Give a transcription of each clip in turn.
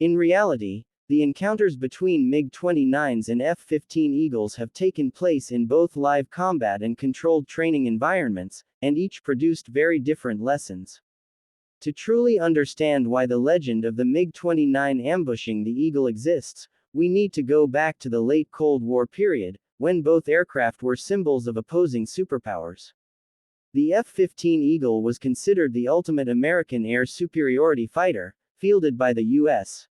In reality, the encounters between MiG-29s and F-15 Eagles have taken place in both live combat and controlled training environments, and each produced very different lessons. To truly understand why the legend of the MiG-29 ambushing the Eagle exists, we need to go back to the late Cold War period, when both aircraft were symbols of opposing superpowers. The F-15 Eagle was considered the ultimate American air superiority fighter, fielded by the U.S.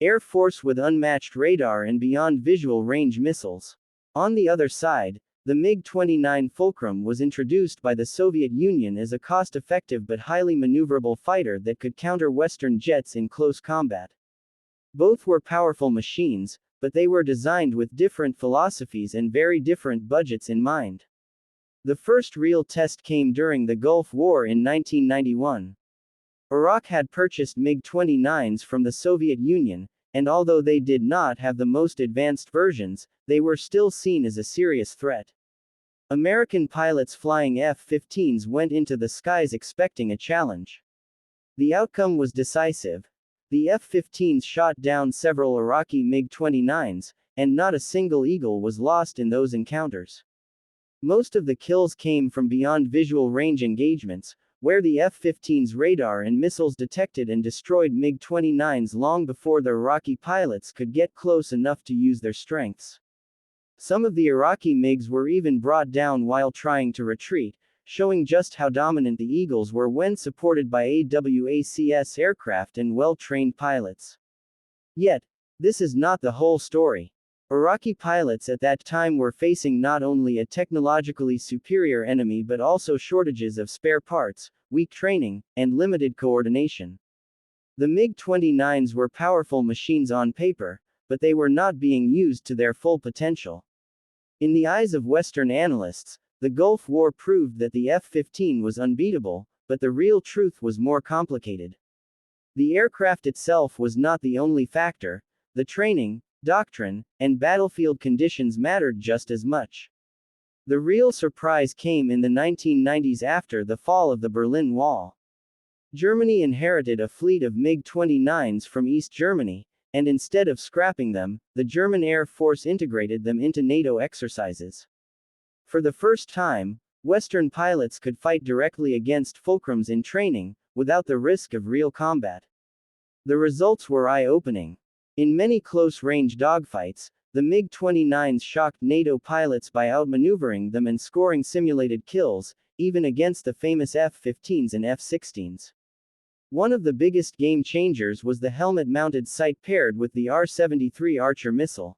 Air Force with unmatched radar and beyond visual range missiles. On the other side, the MiG-29 Fulcrum was introduced by the Soviet Union as a cost-effective but highly maneuverable fighter that could counter Western jets in close combat. Both were powerful machines, but they were designed with different philosophies and very different budgets in mind. The first real test came during the Gulf War in 1991. Iraq had purchased MiG-29s from the Soviet Union, and although they did not have the most advanced versions, they were still seen as a serious threat. American pilots flying F-15s went into the skies expecting a challenge. The outcome was decisive. The F-15s shot down several Iraqi MiG-29s, and not a single Eagle was lost in those encounters. Most of the kills came from beyond visual range engagements, where the F-15's radar and missiles detected and destroyed MiG-29s long before the Iraqi pilots could get close enough to use their strengths. Some of the Iraqi MiGs were even brought down while trying to retreat, showing just how dominant the Eagles were when supported by AWACS aircraft and well-trained pilots. Yet, this is not the whole story. Iraqi pilots at that time were facing not only a technologically superior enemy but also shortages of spare parts, weak training, and limited coordination. The MiG-29s were powerful machines on paper, but they were not being used to their full potential. In the eyes of Western analysts, the Gulf War proved that the F-15 was unbeatable, but the real truth was more complicated. The aircraft itself was not the only factor. The training, doctrine, and battlefield conditions mattered just as much. The real surprise came in the 1990s after the fall of the Berlin Wall. Germany inherited a fleet of MiG-29s from East Germany, and instead of scrapping them, the German Air Force integrated them into NATO exercises. For the first time, Western pilots could fight directly against Fulcrums in training, without the risk of real combat. The results were eye-opening. In many close-range dogfights, the MiG-29s shocked NATO pilots by outmaneuvering them and scoring simulated kills, even against the famous F-15s and F-16s. One of the biggest game-changers was the helmet-mounted sight paired with the R-73 Archer missile.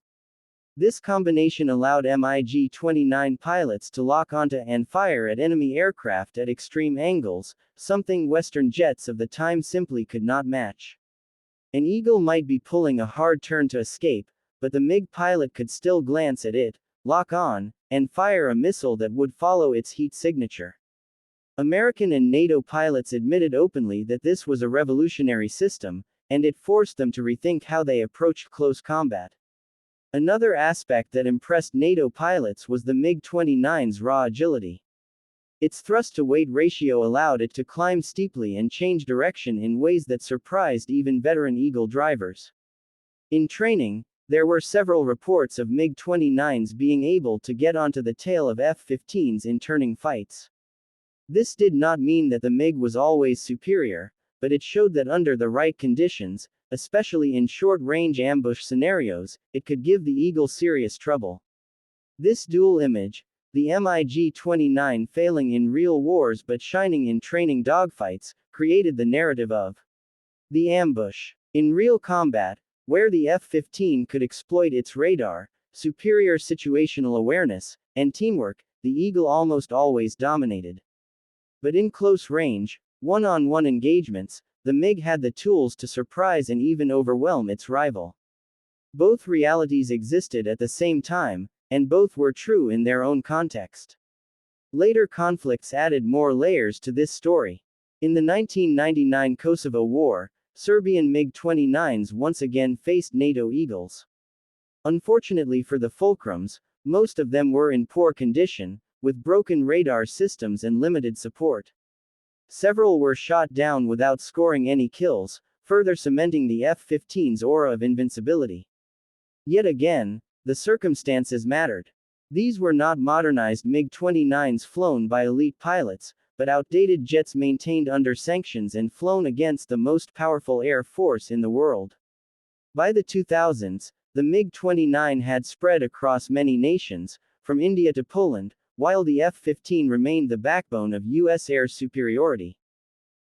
This combination allowed MiG-29 pilots to lock onto and fire at enemy aircraft at extreme angles, something Western jets of the time simply could not match. An Eagle might be pulling a hard turn to escape, but the MiG pilot could still glance at it, lock on, and fire a missile that would follow its heat signature. American and NATO pilots admitted openly that this was a revolutionary system, and it forced them to rethink how they approached close combat. Another aspect that impressed NATO pilots was the MiG-29's raw agility. Its thrust-to-weight ratio allowed it to climb steeply and change direction in ways that surprised even veteran Eagle drivers. In training, there were several reports of MiG-29s being able to get onto the tail of F-15s in turning fights. This did not mean that the MiG was always superior, but it showed that under the right conditions, especially in short-range ambush scenarios, it could give the Eagle serious trouble. This dual image, the MiG-29 failing in real wars but shining in training dogfights, created the narrative of the ambush. In real combat, where the F-15 could exploit its radar, superior situational awareness, and teamwork, the Eagle almost always dominated. But in close range, one-on-one engagements, the MiG had the tools to surprise and even overwhelm its rival. Both realities existed at the same time, and both were true in their own context. Later conflicts added more layers to this story. In the 1999 Kosovo War, Serbian MiG-29s once again faced NATO Eagles. Unfortunately for the Fulcrums, most of them were in poor condition, with broken radar systems and limited support. Several were shot down without scoring any kills, further cementing the F-15's aura of invincibility. Yet again, the circumstances mattered. These were not modernized MiG-29s flown by elite pilots, but outdated jets maintained under sanctions and flown against the most powerful air force in the world. By the 2000s, the MiG-29 had spread across many nations, from India to Poland, while the F-15 remained the backbone of U.S. air superiority.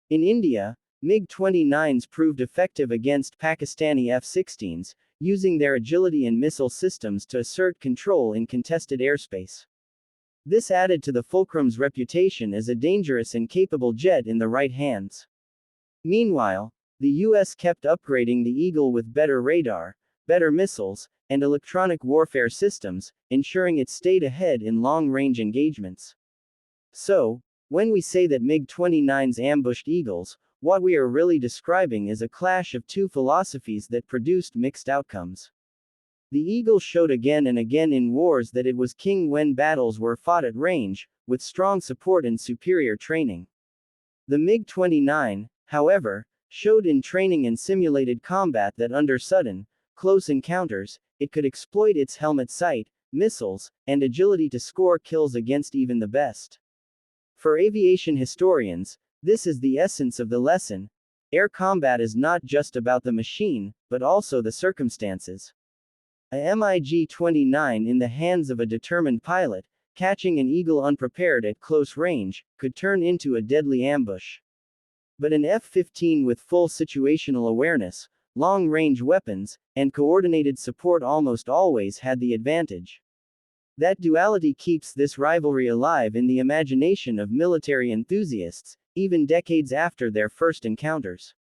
In India, MiG-29s proved effective against Pakistani F-16s, using their agility and missile systems to assert control in contested airspace. This added to the Fulcrum's reputation as a dangerous and capable jet in the right hands. Meanwhile, the U.S. kept upgrading the Eagle with better radar, better missiles, and electronic warfare systems, ensuring it stayed ahead in long-range engagements. So, when we say that MiG-29s ambushed Eagles, what we are really describing is a clash of two philosophies that produced mixed outcomes. The Eagle showed again and again in wars that it was king when battles were fought at range, with strong support and superior training. The MiG-29, however, showed in training and simulated combat that under sudden, close encounters, it could exploit its helmet sight, missiles, and agility to score kills against even the best. For aviation historians, this is the essence of the lesson. Air combat is not just about the machine, but also the circumstances. A MiG-29 in the hands of a determined pilot, catching an Eagle unprepared at close range, could turn into a deadly ambush. But an F-15 with full situational awareness, long-range weapons, and coordinated support almost always had the advantage. That duality keeps this rivalry alive in the imagination of military enthusiasts, even decades after their first encounters.